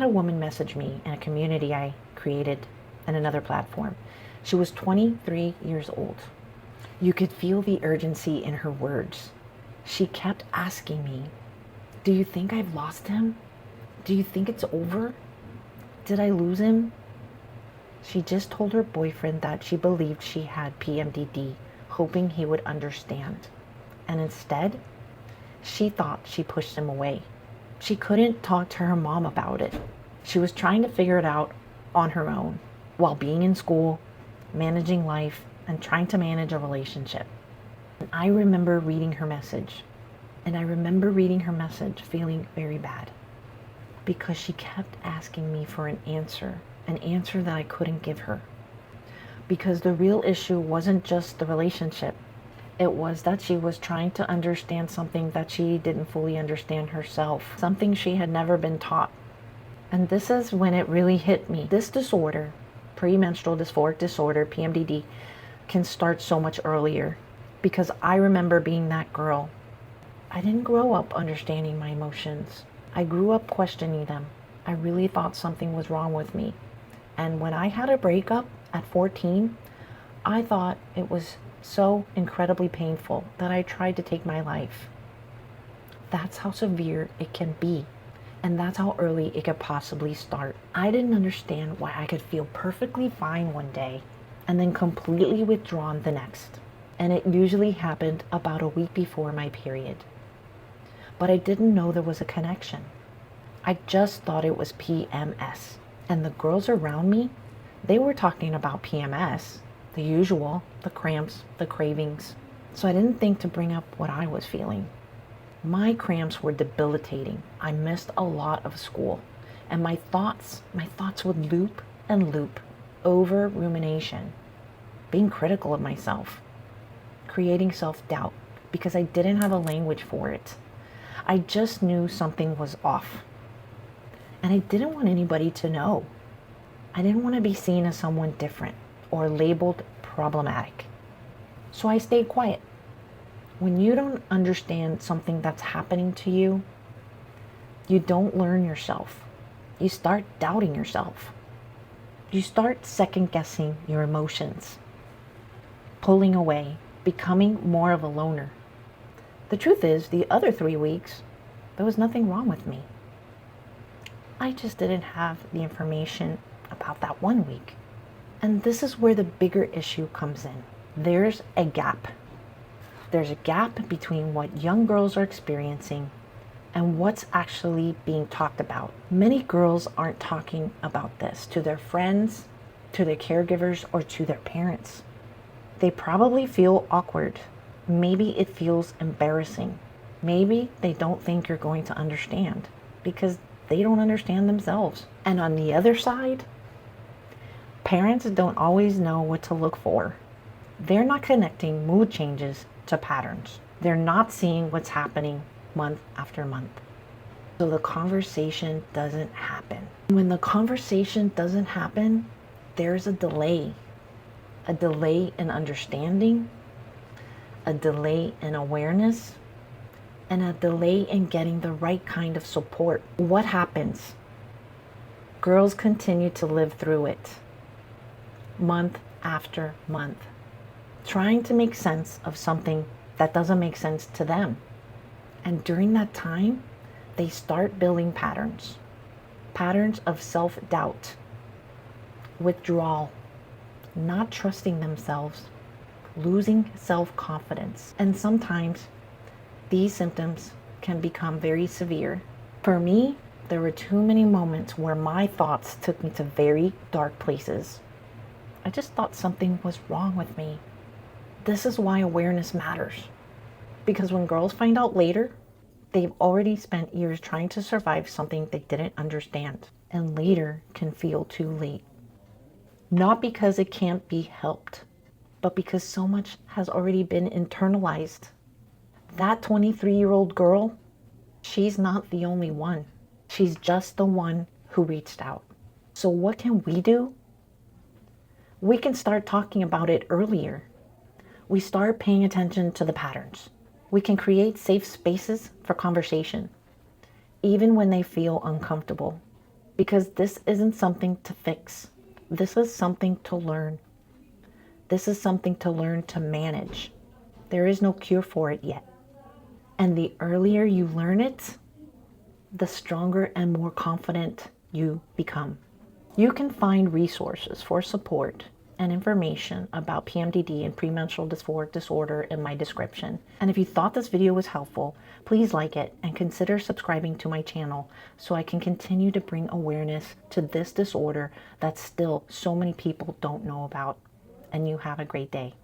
had a woman message me in a community I created in another platform. She was 23 years old. You could feel the urgency in her words. She kept asking me, "Do you think I've lost him? Do you think it's over? Did I lose him?" She just told her boyfriend that she believed she had PMDD, hoping he would understand. And instead, she thought she pushed him away. She couldn't talk to her mom about it. She was trying to figure it out on her own while being in school, managing life, and trying to manage a relationship. And I remember reading her message. And I remember reading her message feeling very bad because she kept asking me for an answer that I couldn't give her. Because the real issue wasn't just the relationship. It was that she was trying to understand something that she didn't fully understand herself, something she had never been taught. And this is when it really hit me. This disorder, premenstrual dysphoric disorder, PMDD, can start so much earlier. Because I remember being that girl. I didn't grow up understanding my emotions. I grew up questioning them. I really thought something was wrong with me. And when I had a breakup at 14, I thought it was so incredibly painful that I tried to take my life. That's how severe it can be. And that's how early it could possibly start. I didn't understand why I could feel perfectly fine one day and then completely withdrawn the next. And it usually happened about a week before my period. But I didn't know there was a connection. I just thought it was PMS. And the girls around me, they were talking about PMS, the usual, the cramps, the cravings. So I didn't think to bring up what I was feeling. My cramps were debilitating. I missed a lot of school. And my thoughts would loop and loop over rumination, being critical of myself, creating self-doubt because I didn't have a language for it. I just knew something was off. And I didn't want anybody to know. I didn't want to be seen as someone different or labeled problematic. So I stayed quiet. When you don't understand something that's happening to you, you don't learn yourself. You start doubting yourself. You start second guessing your emotions, pulling away, becoming more of a loner. The truth is, the other 3 weeks, there was nothing wrong with me. I just didn't have the information about that 1 week. And this is where the bigger issue comes in. There's a gap. There's a gap between what young girls are experiencing and what's actually being talked about. Many girls aren't talking about this to their friends, to their caregivers, or to their parents. They probably feel awkward. Maybe it feels embarrassing. Maybe they don't think you're going to understand because they don't understand themselves. And on the other side, parents don't always know what to look for. They're not connecting mood changes to patterns. They're not seeing what's happening month after month. So the conversation doesn't happen. When the conversation doesn't happen, there's a delay. A delay in understanding, a delay in awareness, and a delay in getting the right kind of support. What happens? Girls continue to live through it, month after month, trying to make sense of something that doesn't make sense to them. And during that time, they start building patterns of self-doubt, withdrawal, not trusting themselves, losing self-confidence. And sometimes these symptoms can become very severe. For me, there were too many moments where my thoughts took me to very dark places. I just thought something was wrong with me. This is why awareness matters. Because when girls find out later, they've already spent years trying to survive something they didn't understand, and later can feel too late. Not because it can't be helped, but because so much has already been internalized. That 23-year-old girl, she's not the only one. She's just the one who reached out. So what can we do? We can start talking about it earlier. We start paying attention to the patterns. We can create safe spaces for conversation, even when they feel uncomfortable. because this isn't something to fix. This is something to learn. This is something to learn to manage. There is no cure for it yet. And the earlier you learn it, the stronger and more confident you become. You can find resources for support and information about PMDD and premenstrual disorder in my description. And if you thought this video was helpful, please like it and consider subscribing to my channel so I can continue to bring awareness to this disorder that still so many people don't know about. And you have a great day.